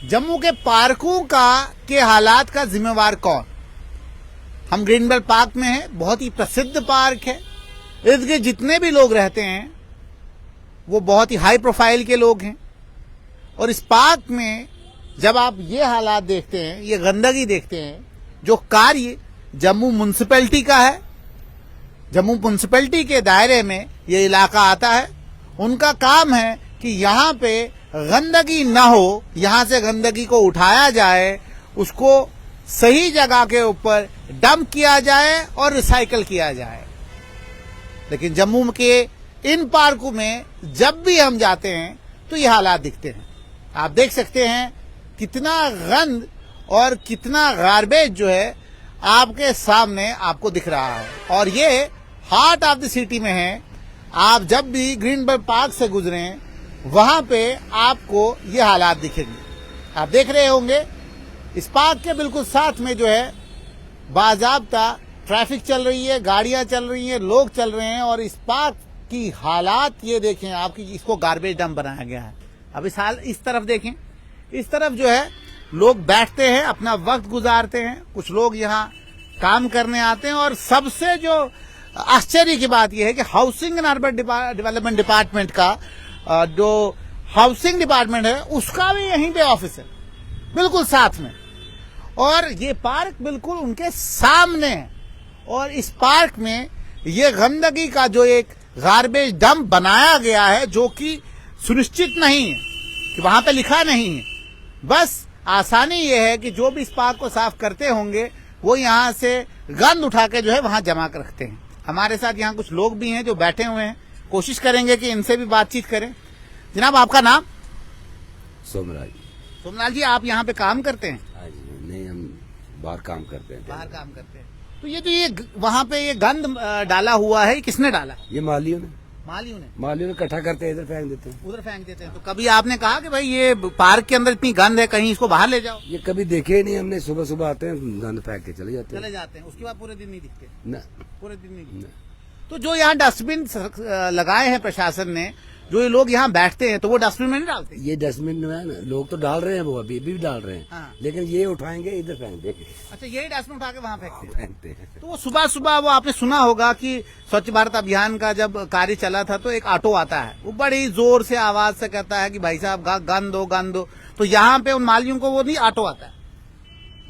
जम्मू के पार्कों के हालात का जिम्मेवार कौन? हम ग्रीन बेल्ट पार्क में हैं, बहुत ही प्रसिद्ध पार्क है। इर्द गिर्द जितने भी लोग रहते हैं वो बहुत ही हाई प्रोफाइल के लोग हैं। और इस पार्क में जब आप ये हालात देखते हैं, ये गंदगी देखते हैं, जो कार्य जम्मू म्युनिसिपैलिटी का है, जम्मू म्युनिसिपैलिटी के दायरे में ये इलाका आता है, उनका काम है कि यहाँ पे गंदगी न हो, यहाँ से गंदगी को उठाया जाए, उसको सही जगह के ऊपर डंप किया जाए और रिसाइकल किया जाए। लेकिन जम्मू के इन पार्कों में जब भी हम जाते हैं तो ये हालात दिखते हैं। आप देख सकते हैं कितना गंद और कितना गार्बेज जो है आपके सामने आपको दिख रहा है। और ये हार्ट ऑफ द सिटी में है। आप जब भी ग्रीन बेल्ट पार्क से गुजरें वहां पे आपको ये हालात दिखेंगे। आप देख रहे होंगे इस पार्क के बिल्कुल साथ में जो है बाजाब्ता ट्रैफिक चल रही है, गाड़ियां चल रही हैं, लोग चल रहे हैं। और इस पार्क की हालात ये देखें आपकी, इसको गार्बेज डंप बनाया गया है। अब इस तरफ देखें, इस तरफ जो है लोग बैठते हैं, अपना वक्त गुजारते हैं, कुछ लोग यहाँ काम करने आते हैं। और सबसे जो आश्चर्य की बात यह है कि housing and urban development department का जो हाउसिंग डिपार्टमेंट है उसका भी यहीं पे ऑफिस है, बिल्कुल साथ में। और ये पार्क बिल्कुल उनके सामने है। और इस पार्क में ये गंदगी का जो एक गार्बेज डंप बनाया गया है, जो कि सुनिश्चित नहीं है, कि वहां पे लिखा नहीं है। बस आसानी ये है कि जो भी इस पार्क को साफ करते होंगे वो यहाँ से गंद उठा के जो है वहां जमा कर रखते हैं। हमारे साथ यहाँ कुछ लोग भी हैं जो बैठे हुए हैं, कोशिश करेंगे कि इनसे भी बातचीत करें। जनाब, आपका नाम? सोमराज। सोमलाल जी, आप यहाँ पे काम करते हैं? नहीं, हम बाहर काम करते हैं। बाहर काम करते हैं। तो ये जो ये वहाँ पे ये गंद डाला हुआ है, किसने डाला? ये मालियों ने इकट्ठा करते हैं, इधर फेंक देते हैं, उधर फेंक देते हैं। तो कभी आपने कहा कि भाई ये पार्क के अंदर इतनी गंद है, कहीं इसको बाहर ले जाओ? ये कभी देखे ही नहीं हमने। सुबह सुबह आते हैं, गंद फेंक के चले जाते हैं, उसके बाद पूरे दिन नहीं दिखते? न, पूरे दिन नहीं दिखते। तो जो यहाँ डस्टबिन लगाए हैं प्रशासन ने, जो ये लोग यहाँ बैठते हैं, तो वो डस्टबिन में नहीं डालते? ये डस्टबिन में ना लोग तो डाल रहे हैं, वो अभी भी डाल रहे हैं। हाँ। लेकिन ये उठाएंगे, इधर फेंक देंगे। अच्छा, यही डस्टबिन उठा के वहाँ फेंकते हैं। तो वो सुबह सुबह वो आपने सुना होगा कि स्वच्छ भारत अभियान का जब कार्य चला था तो एक ऑटो आता है, वो बड़ी जोर से आवाज से कहता है कि भाई साहब गंद दो। तो यहाँ पे उन मालियों को वो नहीं ऑटो आता है?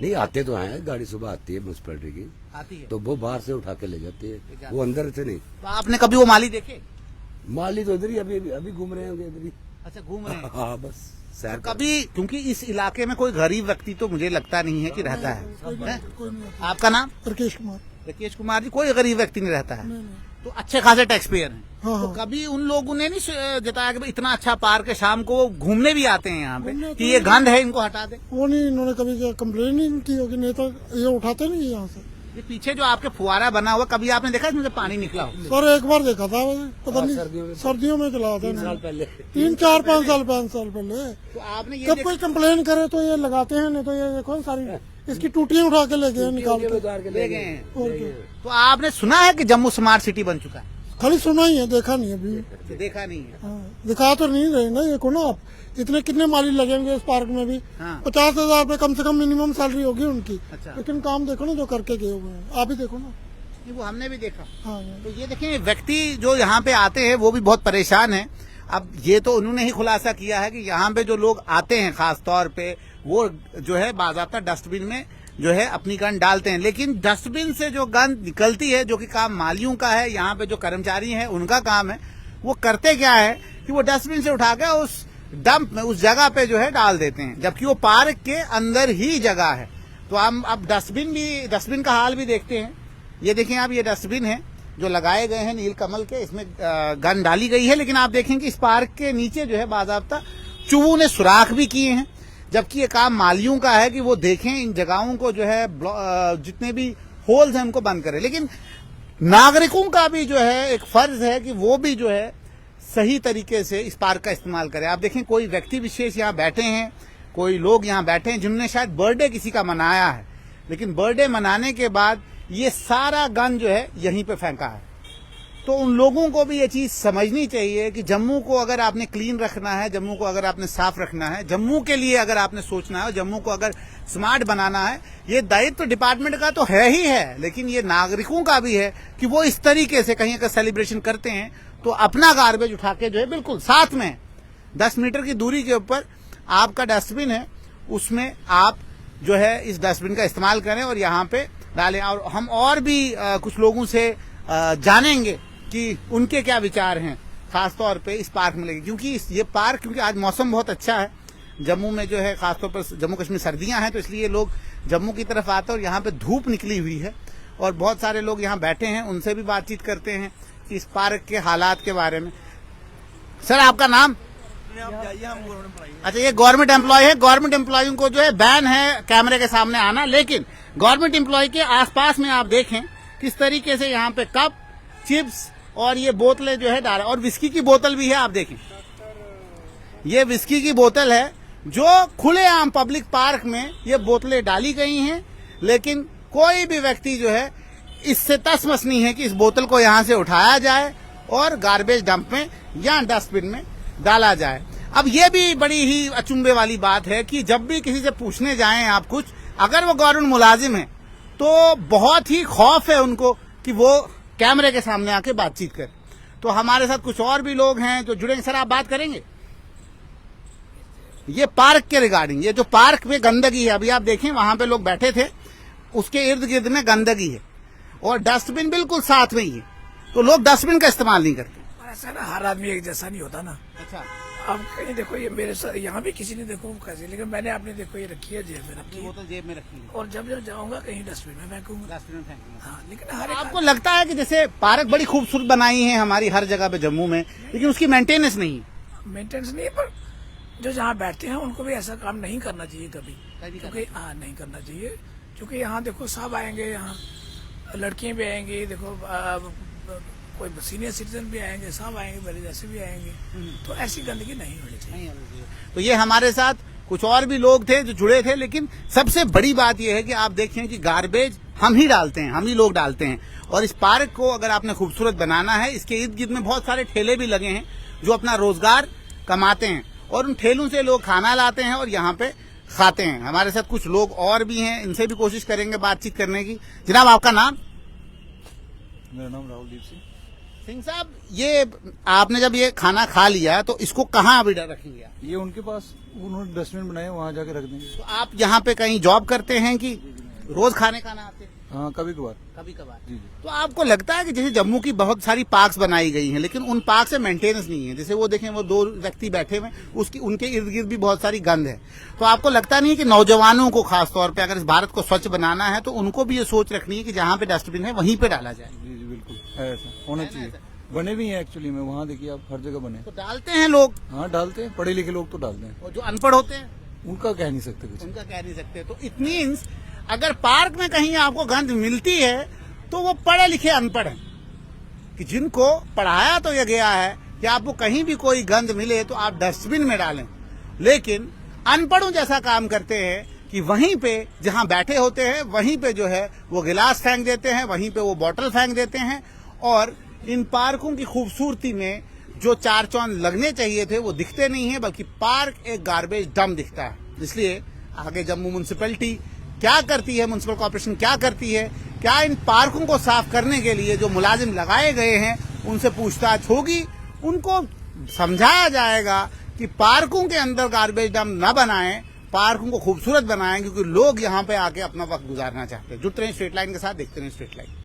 नहीं, आते तो हैं, गाड़ी सुबह आती है म्युनिसिपैलिटी की, आती है, तो वो बाहर से उठा के ले जाती है, वो अंदर से नहीं। तो आपने कभी वो माली देखे? माली तो इधर ही अभी घूम रहे होंगे, इधर ही। अच्छा, घूम रहे हैं? हाँ, बस सैर। तो कभी, क्योंकि इस इलाके में कोई गरीब व्यक्ति तो मुझे लगता नहीं है कि रहता है। आपका नाम? राकेश कुमार। राकेश कुमार जी, कोई गरीब व्यक्ति नहीं रहता है? तो अच्छे खासे टैक्स पेयर हैं। हाँ, तो हाँ। कभी उन लोगों ने नहीं जताया कि भाई इतना अच्छा पार्क है, शाम को घूमने भी आते हैं यहाँ पे, कि ये गंद है, इनको हटा दे? वो नहीं, इन्होंने कभी कंप्लेन नहीं की होगी, नहीं तो ये उठाते नहीं यहाँ से। ये पीछे जो आपके फुवारा बना हुआ, कभी आपने देखा इसमें से पानी निकला हो? सर एक बार देखा था, पता नहीं सर्दियों में चला था, 3 साल पहले, 5 साल पहले। तो आपने ये जब कोई कंप्लेन करे तो ये लगाते हैं, नहीं तो ये देखो सारी इसकी टूटियां उठा के ले गए, निकाल के ले गए हैं। और क्या। तो आपने सुना है कि जम्मू स्मार्ट सिटी बन चुका है? खाली सुना ही है, देखा नहीं अभी। तो देखा नहीं है? हाँ, दिखा तो नहीं रहे ना ये को ना। आप इतने कितने माली लगेंगे इस पार्क में भी? हाँ। 50,000 रुपए कम से कम मिनिमम सैलरी होगी उनकी। अच्छा। लेकिन काम देखो ना जो करके गए हुए हैं, आप ही देखो ना। वो हमने भी देखा। हाँ, तो ये देखें, व्यक्ति जो यहाँ पे आते हैं वो भी बहुत परेशान है। अब ये तो उन्होंने ही खुलासा किया है कि यहाँ पे जो लोग आते हैं खास तौर पे, वो जो है बाज़ाब्ता डस्टबिन में जो है अपनी गंद डालते हैं। लेकिन डस्टबिन से जो गंद निकलती है, जो कि काम मालियों का है, यहाँ पे जो कर्मचारी हैं उनका काम है, वो करते क्या है कि वो डस्टबिन से उठा के उस डंप में, उस जगह पे जो है डाल देते हैं, जबकि वो पार्क के अंदर ही जगह है। तो हम अब डस्टबिन का हाल भी देखते हैं। ये देखें आप, ये डस्टबिन है जो लगाए गए हैं नील कमल के, इसमें गंद डाली गई है। लेकिन आप देखें कि इस पार्क के नीचे जो है बाज़ाब्ता चूहों ने सुराख भी किए हैं, जबकि ये काम मालियों का है कि वो देखें इन जगहों को जो है, जितने भी होल्स हैं उनको बंद करें। लेकिन नागरिकों का भी जो है एक फर्ज है कि वो भी जो है सही तरीके से इस पार्क का इस्तेमाल करें। आप देखें, कोई व्यक्ति विशेष यहाँ बैठे हैं, कोई लोग यहाँ बैठे हैं जिन्होंने शायद बर्थडे किसी का मनाया है, लेकिन बर्थडे मनाने के बाद ये सारा गंद जो है यहीं पे फेंका है। तो उन लोगों को भी ये चीज समझनी चाहिए कि जम्मू को अगर आपने क्लीन रखना है, जम्मू को अगर आपने साफ रखना है, जम्मू के लिए अगर आपने सोचना है, जम्मू को अगर स्मार्ट बनाना है, ये दायित्व तो डिपार्टमेंट का तो है ही है, लेकिन ये नागरिकों का भी है कि वो इस तरीके से कहीं अगर सेलिब्रेशन करते हैं तो अपना गार्बेज उठा के जो है बिल्कुल साथ में 10 मीटर की दूरी के ऊपर आपका डस्टबिन है, उसमें आप जो है इस डस्टबिन का इस्तेमाल करें और यहाँ पे डालें। और हम और भी कुछ लोगों से जानेंगे कि उनके क्या विचार हैं खासतौर पे इस पार्क में लेके, क्योंकि ये पार्क, क्योंकि आज मौसम बहुत अच्छा है जम्मू में जो है, खासतौर पर जम्मू कश्मीर सर्दियां हैं तो इसलिए लोग जम्मू की तरफ आते हैं और यहाँ पे धूप निकली हुई है और बहुत सारे लोग यहाँ बैठे हैं, उनसे भी बातचीत करते हैं कि इस पार्क के हालात के बारे में। सर आपका नाम? अच्छा, ये गवर्नमेंट एम्प्लॉय है। गवर्नमेंट एम्प्लॉय को जो है बैन है कैमरे के सामने आना, लेकिन गवर्नमेंट एम्प्लॉय के आसपास में आप देखें किस तरीके से यहाँ पे कप, चिप्स और ये बोतलें जो है डाला, और विस्की की बोतल भी है। आप देखें ये विस्की की बोतल है जो खुलेआम पब्लिक पार्क में ये बोतलें डाली गई हैं, लेकिन कोई भी व्यक्ति जो है इससे तसमस नहीं है कि इस बोतल को यहाँ से उठाया जाए और गार्बेज डंप में या डस्टबिन में डाला जाए। अब ये भी बड़ी ही अचंभे वाली बात है कि जब भी किसी से पूछने जाएं आप कुछ, अगर वो गवर्नमेंट मुलाजिम है तो बहुत ही खौफ है उनको कि वो कैमरे के सामने आके बातचीत करें। तो हमारे साथ कुछ और भी लोग हैं जो जुड़ेंगे। सर आप बात करेंगे ये पार्क के रिगार्डिंग, ये जो पार्क में गंदगी है, अभी आप देखें वहां पे लोग बैठे थे, उसके इर्द गिर्द में गंदगी है और डस्टबिन बिल्कुल साथ में ही है, तो लोग डस्टबिन का इस्तेमाल नहीं करते। ऐसा ना हर आदमी एक जैसा नहीं होता ना। अच्छा, अब कहीं देखो ये मेरे साथ यहाँ भी किसी ने देखो कैसे, लेकिन मैंने आपने देखो ये रखी है जेब में रखी है, बोतल जेब में रखी है और जब जब जाऊंगा कहीं डस्टबिन में फेंकूंगा। डस्टबिन में फेंकूंगा। हाँ, लेकिन हर एक आपको लगता है कि जैसे पार्क बड़ी खूबसूरत बनाई है हमारी हर जगह पे जम्मू में, लेकिन उसकी मेंटेनेंस नहीं है? मेंटेनेंस नहीं है, पर जो जहाँ बैठते हैं उनको भी ऐसा काम नहीं करना चाहिए कभी, कभी क्योंकि हाँ नहीं करना चाहिए, क्योंकि यहाँ देखो सब आएंगे, यहाँ लड़कियां भी आएंगी, देखो कोई सीनियर सिटीजन भी आएंगे, सब आएंगे, मेरे जैसे भी आएंगे, तो ऐसी गंदगी नहीं होनी चाहिए। तो ये हमारे साथ कुछ और भी लोग थे जो जुड़े थे, लेकिन सबसे बड़ी बात यह है कि आप देखें कि गार्बेज हम ही डालते हैं, हम ही लोग डालते हैं। और इस पार्क को अगर आपने खूबसूरत बनाना है, इसके इर्द गिर्द में बहुत सारे ठेले भी लगे हैं जो अपना रोजगार कमाते हैं और उन ठेलों से लोग खाना लाते हैं और यहाँ पे खाते हैं। हमारे साथ कुछ लोग और भी हैं, इनसे भी कोशिश करेंगे बातचीत करने की। जनाब आपका नाम? मेरा नाम राहुल दीप सिंह साहब, ये आपने जब ये खाना खा लिया तो इसको कहाँ अभी रखेंगे आप? ये उनके पास उन्होंने डस्टबिन बनाया, वहाँ जाके रख देंगे। तो आप यहाँ पे कहीं जॉब करते हैं कि रोज खाने खाना आते हैं? हाँ, कभी कभार। कभी कभार। जी। तो आपको लगता है कि जैसे जम्मू की बहुत सारी पार्क्स बनाई गई हैं, लेकिन उन पार्क से मेंटेनेंस नहीं है, जैसे वो देखें वो 2 व्यक्ति बैठे हुए, उसकी उनके इर्द गिर्द भी बहुत सारी गंद है, तो आपको लगता नहीं है कि नौजवानों को खासतौर पे अगर इस भारत को स्वच्छ बनाना है तो उनको भी ये सोच रखनी है कि जहाँ पे डस्टबिन है वहीं पे डाला जाए? जी जी बिल्कुल, है ऐसा होना चाहिए। बने भी हैं एक्चुअली में, वहाँ देखिए आप हर जगह बने। तो डालते हैं लोग? हाँ डालते हैं, पढ़े लिखे लोग तो डालते हैं। और जो अनपढ़ होते हैं उनका कह नहीं सकते कुछ। उनका कह नहीं सकते। तो इट मीन्स अगर पार्क में कहीं आपको गंद मिलती है तो वो पढ़े लिखे अनपढ़ हैं, कि जिनको पढ़ाया तो यह गया है कि आपको कहीं भी कोई गंद मिले तो आप डस्टबिन में डालें, लेकिन अनपढ़ों जैसा काम करते हैं कि वहीं पे जहां बैठे होते हैं वहीं पे जो है वो गिलास फेंक देते हैं, वहीं पे वो बोतल फेंक देते हैं, और इन पार्कों की खूबसूरती में जो 4 चांद लगने चाहिए थे वो दिखते नहीं है, बल्कि पार्क एक गार्बेज डंप दिखता है। इसलिए आगे जम्मू म्युनिसिपैलिटी क्या करती है, म्युनिसिपल कॉर्पोरेशन क्या करती है, क्या इन पार्कों को साफ करने के लिए जो मुलाजिम लगाए गए हैं उनसे पूछताछ होगी, उनको समझाया जाएगा कि पार्कों के अंदर गार्बेज डंप न बनाएं, पार्कों को खूबसूरत बनाएं, क्योंकि लोग यहाँ पे आके अपना वक्त गुजारना चाहते हैं। जुड़ते रहें स्ट्रेट लाइन के साथ, देखते रहें स्ट्रेट लाइन।